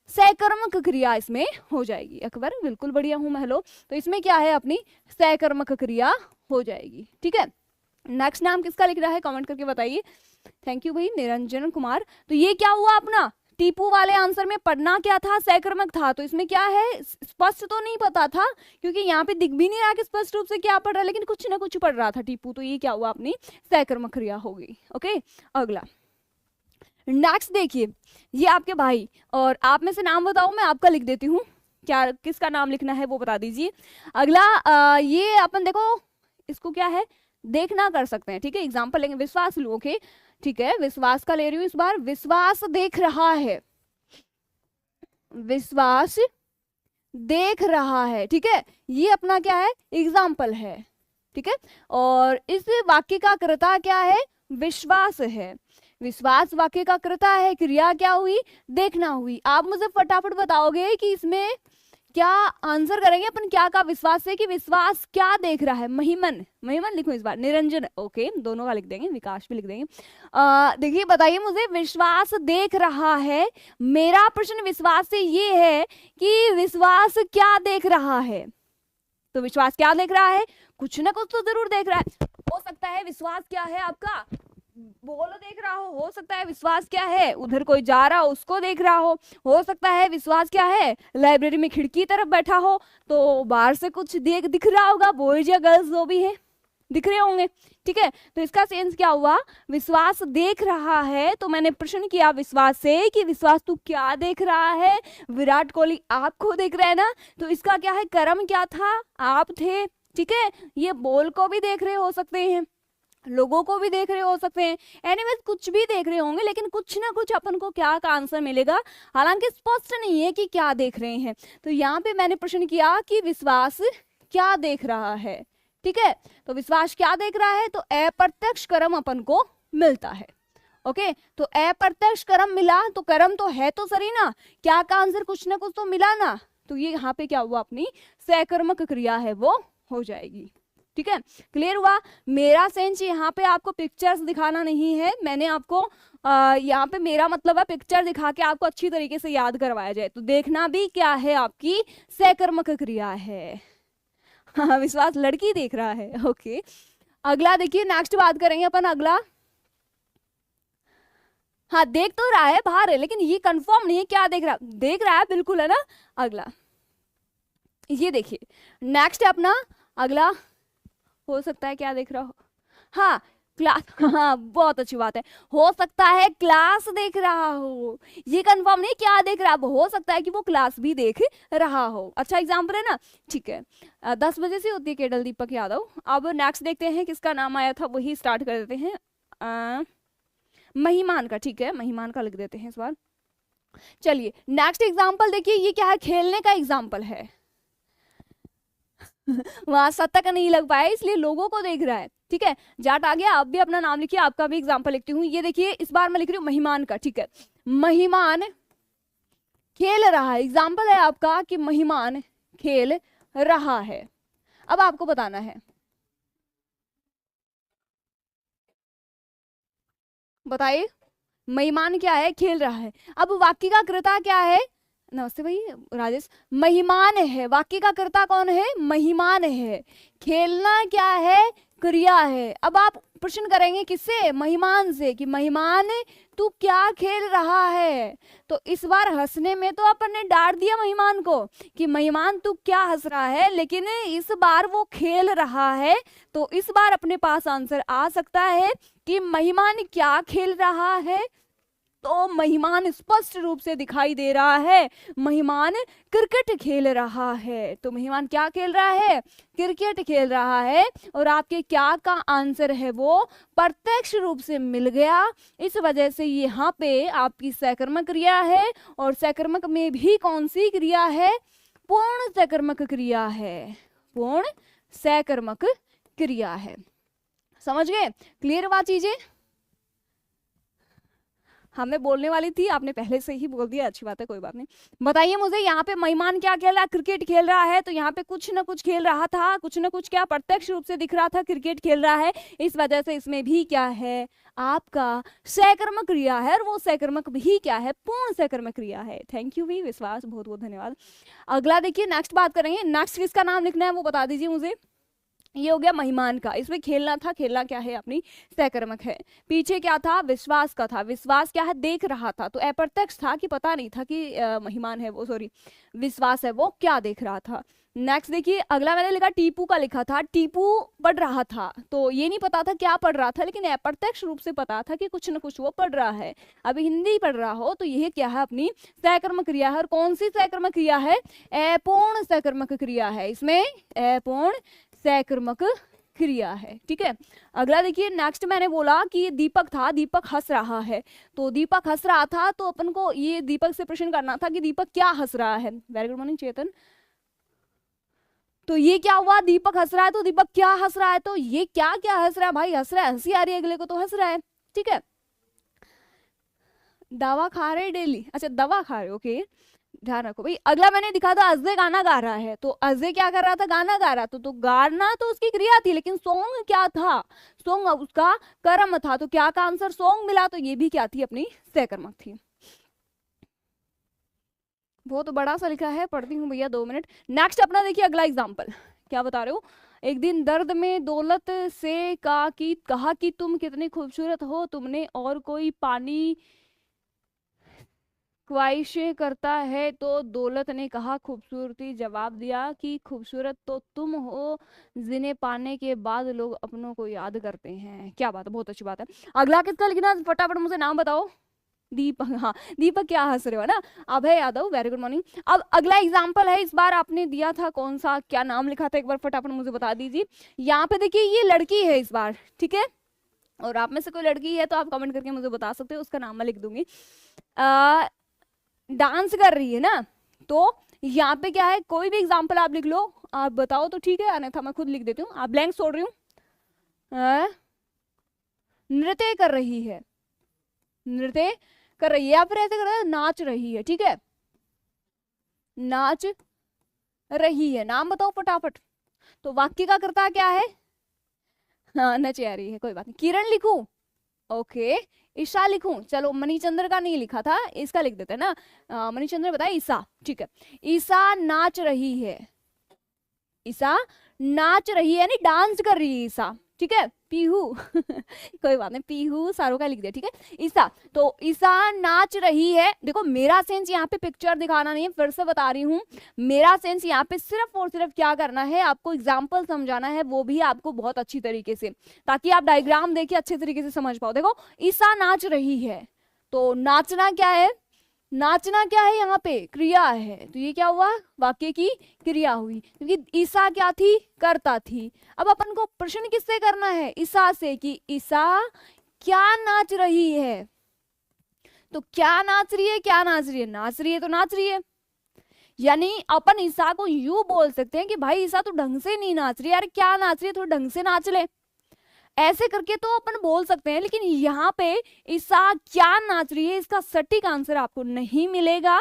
सकर्मक क्रिया इसमें हो जाएगी। अकबर बिल्कुल बढ़िया हूं मैं, हेलो। तो इसमें क्या है, अपनी सकर्मक क्रिया हो जाएगी, ठीक है। नेक्स्ट नाम किसका लिख रहा है, कमेंट करके बताइए। थैंक यू भाई निरंजन कुमार। तो ये क्या हुआ, अपना टीपू वाले आंसर में पढ़ना क्या था, सकर्मक था। तो इसमें क्या है, स्पष्ट तो नहीं पता था क्योंकि यहाँ पे दिख भी नहीं रहा कि स्पष्ट रूप से क्या पढ़ रहा है, लेकिन कुछ ना कुछ पढ़ रहा था टीपू। तो ये क्या हुआ, अपनी सकर्मक क्रिया हो गई, ओके। अगला नेक्स्ट देखिए, ये आपके भाई, और आप में से नाम बताओ, मैं आपका लिख देती हूँ, क्या किसका नाम लिखना है वो बता दीजिए। अगला ये अपन देखो इसको क्या है, देखना कर सकते हैं, ठीक है। एग्जाम्पल लेंगे, विश्वास लो, ओके ठीक है। विश्वास का ले रही हूँ इस बार, विश्वास देख रहा है, विश्वास देख रहा है, ठीक है। ये अपना क्या है, एग्जाम्पल है, ठीक है। और इस वाक्य का कर्ता क्या है, विश्वास है। विश्वास वाक्य का कर्ता है, क्रिया क्या हुई, देखना हुई। आप मुझे फटाफट बताओगे कि इसमें क्या आंसर करेंगे अपन, क्या का विश्वास से, कि विश्वास क्या देख रहा है। महिमन, महिमन लिखो इस बार, निरंजन ओके, दोनों का लिख देंगे, विकास भी लिख देंगे। देखिए बताइए मुझे, विश्वास देख रहा है, मेरा प्रश्न विश्वास से ये है कि विश्वास क्या देख रहा है। तो विश्वास क्या देख रहा है, कुछ ना कुछ तो जरूर देख रहा है। हो सकता है विश्वास क्या है आपका, बॉल देख रहा हो सकता है विश्वास क्या है, उधर कोई जा रहा हो उसको देख रहा हो सकता है विश्वास क्या है, लाइब्रेरी में खिड़की तरफ बैठा हो तो बाहर से कुछ दिख रहा होगा, बॉयज या गर्ल्स जो भी है दिख रहे होंगे, ठीक है। तो इसका सेंस क्या हुआ, विश्वास देख रहा है। तो मैंने प्रश्न किया विश्वास से कि विश्वास तू क्या देख रहा है, विराट कोहली आपको देख रहा है ना, तो इसका क्या है, कर्म क्या था, आप थे, ठीक है। ये बॉल को भी देख रहे हो सकते हैं, लोगों को भी देख रहे हो सकते हैं, एनीवेज कुछ भी देख रहे होंगे, लेकिन कुछ ना कुछ अपन को क्या का आंसर मिलेगा, हालांकि स्पष्ट नहीं है कि क्या देख रहे हैं। तो यहाँ पे मैंने प्रश्न किया कि विश्वास क्या देख रहा है, ठीक है। तो विश्वास क्या देख रहा है, तो अप्रत्यक्ष कर्म अपन को मिलता है, ओके। तो अप्रत्यक्ष कर्म मिला, तो कर्म तो है तो सही ना, क्या का आंसर कुछ ना कुछ तो मिला ना, तो ये यहाँ पे क्या हुआ, अपनी सकर्मक क्रिया है वो हो जाएगी, ठीक है। क्लियर हुआ। मेरा सेंस यहाँ पे आपको पिक्चर्स दिखाना नहीं है, मैंने आपको यहाँ पे मेरा मतलब है पिक्चर दिखा के आपको अच्छी तरीके से याद करवाया जाए। तो देखना भी क्या है, आपकी सकर्मक क्रिया है। हाँ विश्वास लड़की देख रहा है, ओके। अगला देखिए, नेक्स्ट बात करेंगे अपन, अगला हाँ देख तो रहा है, बाहर है, लेकिन ये कंफर्म नहीं है क्या देख रहा, देख रहा है बिल्कुल, है ना। अगला ये देखिए, नेक्स्ट है अपना अगला, हो सकता है क्या देख रहा हो, हाँ क्लास, हाँ बहुत अच्छी बात है, हो सकता है क्लास देख रहा हो, ये कंफर्म नहीं क्या देख रहा है, हो सकता है कि वो क्लास भी देख रहा हो। अच्छा एग्जाम्पल है ना, ठीक है। 10 बजे से होती है केडल दीपक यादव। अब नेक्स्ट देखते हैं किसका नाम आया था, वही स्टार्ट कर देते हैं। महिमान का, ठीक है, महिमान का लिख देते हैं इस बार। चलिए नेक्स्ट एग्जाम्पल देखिए, ये क्या है, खेलने का एग्जाम्पल है। वहां शतक नहीं लग पाया इसलिए लोगों को देख रहा है, ठीक है। जाट आ गया, आप भी अपना नाम लिखिए, आपका भी एग्जाम्पल लिखती हूँ। ये देखिए इस बार मैं लिख रही हूँ महिमान का, ठीक है। महिमान खेल रहा है, एग्जाम्पल है आपका कि महिमान खेल रहा है। अब आपको बताना है, बताइए महिमान क्या है, खेल रहा है। अब वाक्य का कर्ता क्या है, नमस्ते भाई राजेश, महिमान है, वाक्य का कर्ता कौन है, महिमान है। खेलना क्या है, क्रिया है। अब आप प्रश्न करेंगे किससे, महिमान से, कि महिमान तू क्या खेल रहा है। तो इस बार हंसने में तो अपन ने डांट दिया महिमान को कि महिमान तू क्या हंस रहा है, लेकिन इस बार वो खेल रहा है। तो इस बार अपने पास आंसर आ सकता है कि महिमान क्या खेल रहा है। तो महिमान स्पष्ट रूप से दिखाई दे रहा है, महिमान क्रिकेट खेल रहा है। तो महिमान क्या खेल रहा है, क्रिकेट खेल रहा है। और आपके क्या का आंसर है वो प्रत्यक्ष रूप से मिल गया। इस वजह से यहाँ पे आपकी सकर्मक क्रिया है, और सकर्मक में भी कौन सी क्रिया है, पूर्ण सकर्मक क्रिया है, पूर्ण सकर्मक क्रिया है। समझ गए, क्लियर बात चीजें। हमें बोलने वाली थी, आपने पहले से ही बोल दिया, अच्छी बात है, कोई बात नहीं। बताइए मुझे, यहाँ पे महिमान क्या खेल रहा है, क्रिकेट खेल रहा है। तो यहाँ पे कुछ ना कुछ खेल रहा था, कुछ ना कुछ क्या प्रत्यक्ष रूप से दिख रहा था, क्रिकेट खेल रहा है। इस वजह से इसमें भी क्या है, आपका सकर्मक क्रिया है, और वो सकर्मक भी क्या है, पूर्ण सकर्मक क्रिया है। थैंक यू भी विश्वास, बहुत बहुत धन्यवाद। अगला देखिए, नेक्स्ट बात करेंगे, नेक्स्ट किसका नाम लिखना है वो बता दीजिए मुझे। ये हो गया महिमान का, इसमें खेलना था, खेलना क्या है, अपनी सकर्मक है। पीछे क्या था, विश्वास का था, विश्वास क्या है, देख रहा था। तो अप्रत्यक्ष था कि पता नहीं था कि महिमान है वो, सॉरी विश्वास है वो क्या देख रहा था। नेक्स्ट देखिए, अगला मैंने लिखा टीपू का, लिखा था टीपू पढ़ रहा था। तो ये नहीं पता था क्या पढ़ रहा था, लेकिन अप्रत्यक्ष रूप से पता था कि कुछ न कुछ वो पढ़ रहा है। अभी हिंदी पढ़ रहा हो तो यह क्या है, अपनी सकर्मक क्रिया है। और कौन सी सकर्मक क्रिया है, अपूर्ण सकर्मक क्रिया है, इसमें अपूर्ण सकर्मक क्रिया है, ठीक है। अगला देखिए, नेक्स्ट मैंने बोला कि दीपक था, दीपक हंस रहा है। तो दीपक हंस रहा था, तो अपन को ये दीपक से प्रश्न करना था कि दीपक क्या हंस रहा है। वेरी गुड मॉर्निंग चेतन। तो ये क्या हुआ, दीपक हंस रहा है, तो दीपक क्या हंस रहा है, तो ये क्या क्या हंस रहा है भाई, हंस रहा है, हंसी आ रही है अगले को तो हंस रहा है, ठीक है। दवा खा रहे डेली, अच्छा दवा खा रहे, ओके ध्यान रखो भाई। अगला मैंने दिखा था, अजय गाना गा रहा है। तो अजय क्या कर रहा था, गाना गा रहा था। तो गाना तो उसकी क्रिया थी, लेकिन सॉन्ग क्या था, सॉन्ग उसका कर्म था। तो क्या का आंसर सॉन्ग मिला, तो ये भी क्या थी, अपनी सकर्मक थी। बहुत बड़ा सा लिखा है, पढ़ती हूँ भैया 2 मिनट। नेक्स्ट अपना देखिए अगला एग्जाम्पल, क्या बता रहे हो। एक दिन दर्द में दौलत से कहा कि तुम कितनी खूबसूरत हो, तुमने और कोई पानी ख्वाहिशें करता है। तो दौलत ने कहा, खूबसूरती जवाब दिया कि खूबसूरत तो तुम हो, जिन्हें पाने के बाद लोग अपनों को याद करते हैं। क्या बात है, बहुत अच्छी बात है। अगला किसका लिखना, फटाफट मुझे नाम बताओ। दीपक, हाँ दीपक क्या हंस रहे हो ना, अभय यादव, वेरी गुड मॉर्निंग। अब अगला एग्जाम्पल है, इस बार आपने दिया था कौन सा, क्या नाम लिखा था, एक बार फटाफट मुझे बता दीजिए। यहाँ पे देखिए ये लड़की है इस बार, ठीक है। और आप में से कोई लड़की है तो आप कमेंट करके मुझे बता सकते हो, उसका नाम मैं लिख दूंगी। डांस कर रही है ना। तो यहाँ पे क्या है, कोई भी एग्जाम्पल आप लिख लो, आप बताओ तो ठीक है, अन्यथा मैं खुद लिख देती हूँ, आप ब्लैंक छोड़ रही हूँ। नृत्य कर रही है, नृत्य कर रही है, या फिर ऐसे कर रही है, नाच रही है, ठीक है, नाच रही है। नाम बताओ फटाफट। तो वाक्य का कर्ता क्या है, हाँ नच आ रही है, कोई बात नहीं। किरण लिखूं, ओके ईशा लिखूं, चलो मणिचंद्र का नहीं लिखा था, इसका लिख देते हैं ना। मणिचंद्र बताए ईशा, ठीक है। ईशा नाच रही है, ईशा नाच रही है, यानी डांस कर रही है ईशा, ठीक है, पीहू कोई बात नहीं, पीहू सारों का लिख दिया, ठीक है। ईसा, तो ईसा नाच रही है। देखो मेरा सेंस यहाँ पे पिक्चर दिखाना नहीं है, फिर से बता रही हूँ, मेरा सेंस यहाँ पे सिर्फ और सिर्फ क्या करना है, आपको एग्जाम्पल समझाना है, वो भी आपको बहुत अच्छी तरीके से, ताकि आप डायग्राम देखिए अच्छे तरीके से समझ पाओ। देखो ईसा नाच रही है, तो नाचना क्या है, नाचना क्या है, यहाँ पे क्रिया है, तो ये क्या हुआ, वाक्य की क्रिया हुई, क्योंकि ईसा क्या थी, कर्ता थी। अब अपन को प्रश्न किससे करना है, ईसा से, कि ईसा क्या नाच रही है, तो क्या नाच रही है, क्या नाच रही है, नाच रही है तो नाच रही है, यानी अपन ईसा को यूं बोल सकते हैं कि भाई ईसा तो ढंग से नहीं नाच रही यार, क्या नाच रही है, थोड़ा ढंग से नाच ले, ऐसे करके तो अपन बोल सकते हैं। लेकिन यहाँ पे ईसा क्या नाच रही है, इसका सटीक आंसर आपको नहीं मिलेगा।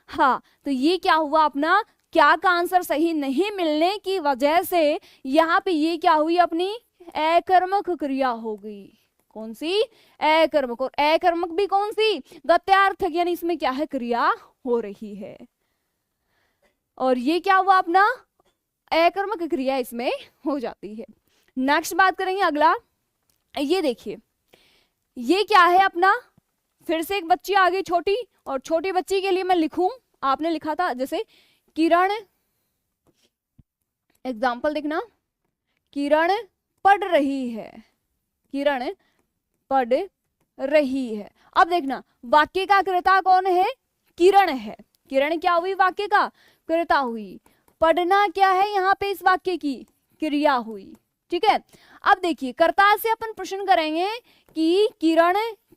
हाँ, तो ये क्या हुआ, अपना क्या का आंसर सही नहीं मिलने की वजह से यहाँ पे ये क्या हुई, अपनी अकर्मक क्रिया हो गई। कौन सी, अकर्मक, और अकर्मक भी कौन सी, गत्यार्थक, यानी इसमें क्या है, क्रिया हो रही है, और ये क्या हुआ, अपना अकर्मक क्रिया इसमें हो जाती है। नेक्स्ट बात करेंगे, अगला, ये देखिए, ये क्या है अपना, फिर से एक बच्ची आ गई छोटी, और छोटी बच्ची के लिए मैं लिखूं, आपने लिखा था जैसे किरण, एग्जाम्पल देखना, किरण पढ़ रही है, किरण पढ़ रही है। अब देखना वाक्य का कर्ता कौन है, किरण है, किरण क्या हुई, वाक्य का कर्ता हुई, पढ़ना क्या है, यहाँ पे इस वाक्य की क्रिया हुई, ठीक है। अब देखिए कर्ता से अपन प्रश्न करेंगे कि किरण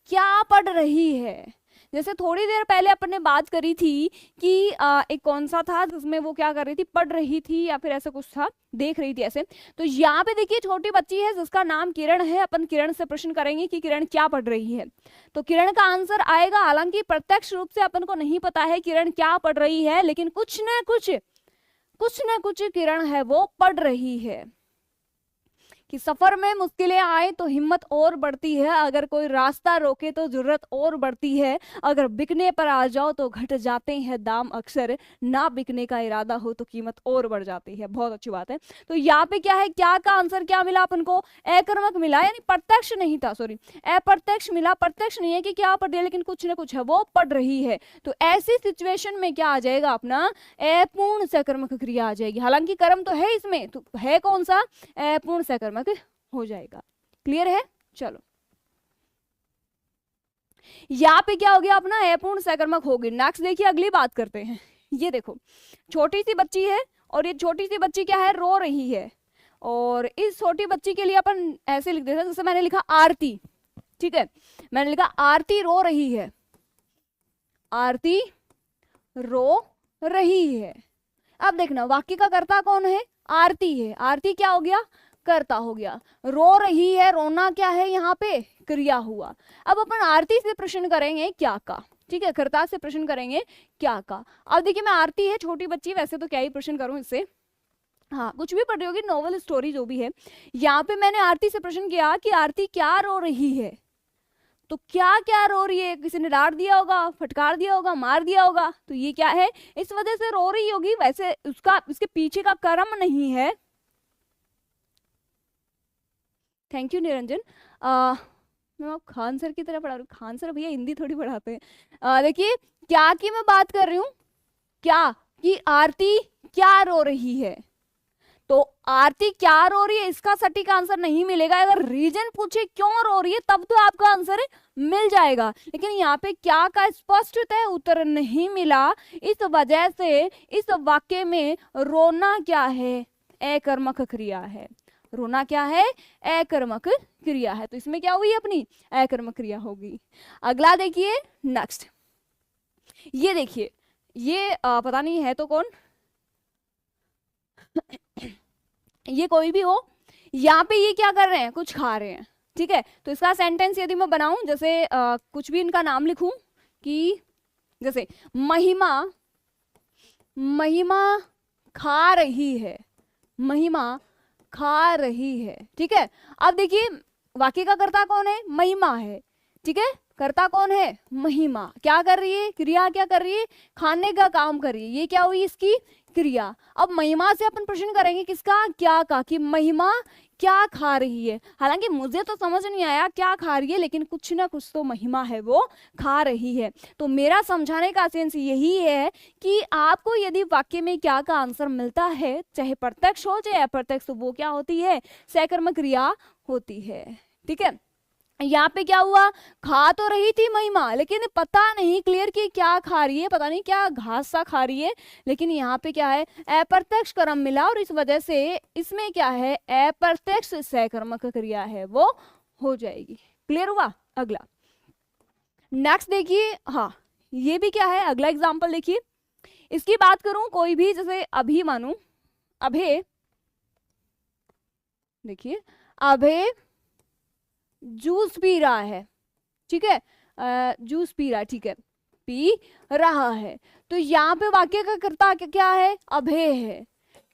क्या पढ़ रही है। जैसे थोड़ी देर पहले अपन ने बात करी थी कि एक कौन सा था जिसमें वो क्या कर रही थी, पढ़ रही थी या फिर ऐसा कुछ था, देख रही थी ऐसे। तो यहाँ पे देखिए छोटी बच्ची है जिसका नाम किरण है, अपन किरण से प्रश्न करेंगे कि किरण क्या पढ़ रही है, तो किरण का आंसर आएगा। हालांकि प्रत्यक्ष रूप से अपन को नहीं पता है किरण क्या पढ़ रही है, लेकिन कुछ न कुछ किरण है वो पढ़ रही है। कि सफर में मुश्किलें आए तो हिम्मत और बढ़ती है, अगर कोई रास्ता रोके तो जरूरत और बढ़ती है, अगर बिकने पर आ जाओ तो घट जाते हैं दाम अक्सर, ना बिकने का इरादा हो तो कीमत और बढ़ जाती है। बहुत अच्छी बात है। तो यहाँ पे क्या है, क्या का आंसर क्या मिला अपन को, अकर्मक मिला, यानी प्रत्यक्ष नहीं था, सॉरी अप्रत्यक्ष मिला। प्रत्यक्ष नहीं है कि क्या पढ़ रही है, लेकिन कुछ ना कुछ है वो पढ़ रही है। तो ऐसी सिचुएशन में क्या आ जाएगा, अपना अपूर्ण सकर्मक क्रिया आ जाएगी। हालांकि कर्म तो है इसमें, तो है कौन सा, अपूर्ण सकर्मक हो जाएगा। क्लियर है, चलो यहाँ पे क्या हो गया, अपना अपूर्ण सकर्मक हो गई। नेक्स्ट देखिए, अगली बात करते हैं। ये देखो छोटी सी बच्ची है, और ये छोटी सी बच्ची क्या है, रो रही है, और इस छोटी बच्ची के लिए अपन ऐसे लिख देते हैं, जैसे मैंने लिखा आरती, ठीक है, मैंने लिखा आरती रो रही है, आरती रो रही है। अब देखना वाक्य का कर्ता कौन है, आरती है, आरती क्या हो गया, कर्ता हो गया। रो रही है, रोना क्या है, यहाँ पे क्रिया हुआ। अब अपन आरती से प्रश्न करेंगे क्या का, ठीक है, कर्ता से प्रश्न करेंगे क्या का। अब देखिए मैं आरती है छोटी बच्ची, वैसे तो क्या ही प्रश्न करूं इससे, हाँ कुछ भी पढ़ रही होगी, नॉवल स्टोरी जो भी है। यहाँ पे मैंने आरती से प्रश्न किया कि आरती क्या रो रही है, तो क्या क्या रो रही है, किसी ने डांट दिया होगा, फटकार दिया होगा, मार दिया होगा, तो ये क्या है, इस वजह से रो रही होगी। वैसे उसका इसके पीछे का कर्म नहीं है। Thank you Niranjan. मैं आप खान सर की तरह पढ़ा रही हूँ, खान सर भैया हिंदी थोड़ी पढ़ाते हैं। देखिए क्या की मैं बात कर रही हूँ, क्या कि आरती क्या रो रही है, तो आरती क्या रो रही है, इसका सटीक आंसर नहीं मिलेगा। अगर रीजन पूछे क्यों रो रही है, तब तो आपका आंसर मिल जाएगा, लेकिन यहाँ पे क्या का स्पष्टतः उत्तर नहीं मिला। इस वजह से इस वाक्य में रोना क्या है, अकर्मक क्रिया है। रोना क्या है, अकर्मक क्रिया है। तो इसमें क्या हुई, अपनी अकर्मक क्रिया होगी। अगला देखिए नेक्स्ट, ये देखिए, ये पता नहीं है तो कौन ये कोई भी हो, यहाँ पे ये क्या कर रहे हैं, कुछ खा रहे हैं, ठीक है। तो इसका सेंटेंस यदि मैं बनाऊं, जैसे कुछ भी इनका नाम लिखूं कि जैसे महिमा, महिमा खा रही है, महिमा खा रही है, ठीक है। अब देखिए वाक्य का कर्ता कौन है, महिमा है, ठीक है, कर्ता कौन है, महिमा। क्या कर रही है, क्रिया क्या कर रही है, खाने का काम कर रही है, ये क्या हुई इसकी क्रिया। अब महिमा से अपन प्रश्न करेंगे किसका, क्या का, कि महिमा क्या खा रही है। हालांकि मुझे तो समझ नहीं आया क्या खा रही है, लेकिन कुछ ना कुछ तो महिमा है, वो खा रही है। तो मेरा समझाने का सेंस यही है कि आपको यदि वाक्य में क्या का आंसर मिलता है, चाहे प्रत्यक्ष हो चाहे अप्रत्यक्ष, तो वो क्या होती है, सहकर्मक क्रिया होती है। ठीक है, यहाँ पे क्या हुआ, खा तो रही थी महिमा, लेकिन पता नहीं क्लियर कि क्या खा रही है, पता नहीं क्या घास सा खा रही है, लेकिन यहाँ पे क्या है, अप्रत्यक्ष कर्म मिला और इस वजह से इसमें क्या है, अप्रत्यक्ष सहकर्मक क्रिया है, वो हो जाएगी। क्लियर हुआ। अगला नेक्स्ट देखिए, हाँ ये भी क्या है, अगला एग्जाम्पल देखिए। इसकी बात करूं, कोई भी जैसे अभी मानू, अभे, देखिए अभे जूस पी रहा है, ठीक है, जूस पी रहा है, ठीक है, पी रहा है। तो यहाँ पे वाक्य का कर्ता क्या है, अभे है,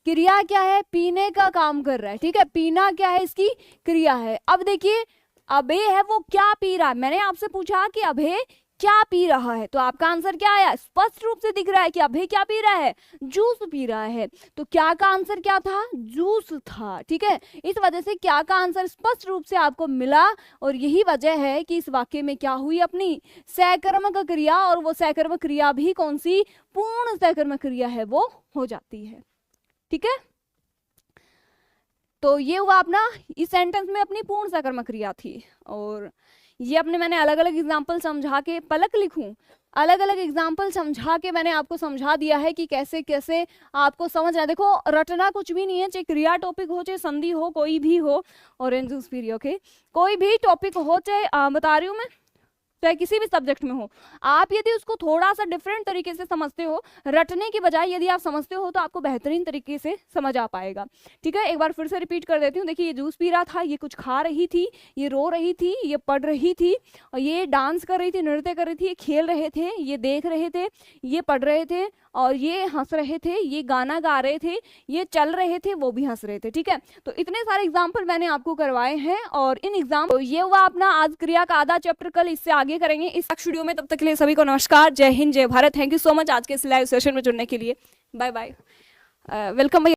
क्रिया क्या है, पीने का काम कर रहा है, ठीक है, पीना क्या है, इसकी क्रिया है। अब देखिए अभे है, वो क्या पी रहा है, मैंने आपसे पूछा कि अभे क्या पी रहा है, तो आपका आंसर क्या आया, स्पष्ट रूप से दिख रहा है कि अभे क्या पी रहा है, जूस पी रहा है। तो क्या का आंसर क्या था, जूस था। ठीक है, इस वजह से क्या का आंसर स्पष्ट रूप से आपको मिला, और यही वजह है कि इस वाक्य में क्या हुई, अपनी सहकर्मक क्रिया, और वो सहकर्मक क्रिया भी कौन सी, पूर्ण सहकर्मक क्रिया है, वो हो जाती है। ठीक है, तो ये हुआ अपना, इस सेंटेंस में अपनी पूर्ण सहकर्मक क्रिया थी। और ये अपने मैंने अलग अलग एग्जाम्पल समझा के, पलक लिखूं, अलग अलग एग्जाम्पल समझा के मैंने आपको समझा दिया है कि कैसे कैसे आपको समझना है। देखो रटना कुछ भी नहीं है, चाहे क्रिया टॉपिक हो चाहे संधि हो, कोई भी हो, ऑरेंज जूस पी रही, ओके, कोई भी टॉपिक हो, चाहे बता रही हूँ मैं, चाहे किसी भी सब्जेक्ट में हो, आप यदि उसको थोड़ा सा डिफरेंट तरीके से समझते हो, रटने की बजाय यदि आप समझते हो, तो आपको बेहतरीन तरीके से समझ आ पाएगा। ठीक है, एक बार फिर से रिपीट कर देती हूँ। देखिए ये जूस पी रहा था, ये कुछ खा रही थी, ये रो रही थी, ये पढ़ रही थी, और ये डांस कर रही थी, नृत्य कर रही थी, ये खेल रहे थे, ये देख रहे थे, ये पढ़ रहे थे, और ये हंस रहे थे, ये गाना गा रहे थे, ये चल रहे थे, वो भी हंस रहे थे। ठीक है, तो इतने सारे एग्जाम्पल मैंने आपको करवाए हैं, और इन एग्जाम, तो ये हुआ अपना आज क्रिया का आधा चैप्टर। कल इससे आगे करेंगे इस वीडियो में। तब तक के लिए सभी को नमस्कार, जय हिंद, जय Bharat. Thank you so much आज के इस लाइव सेशन में जुड़ने के लिए। Bye bye, welcome.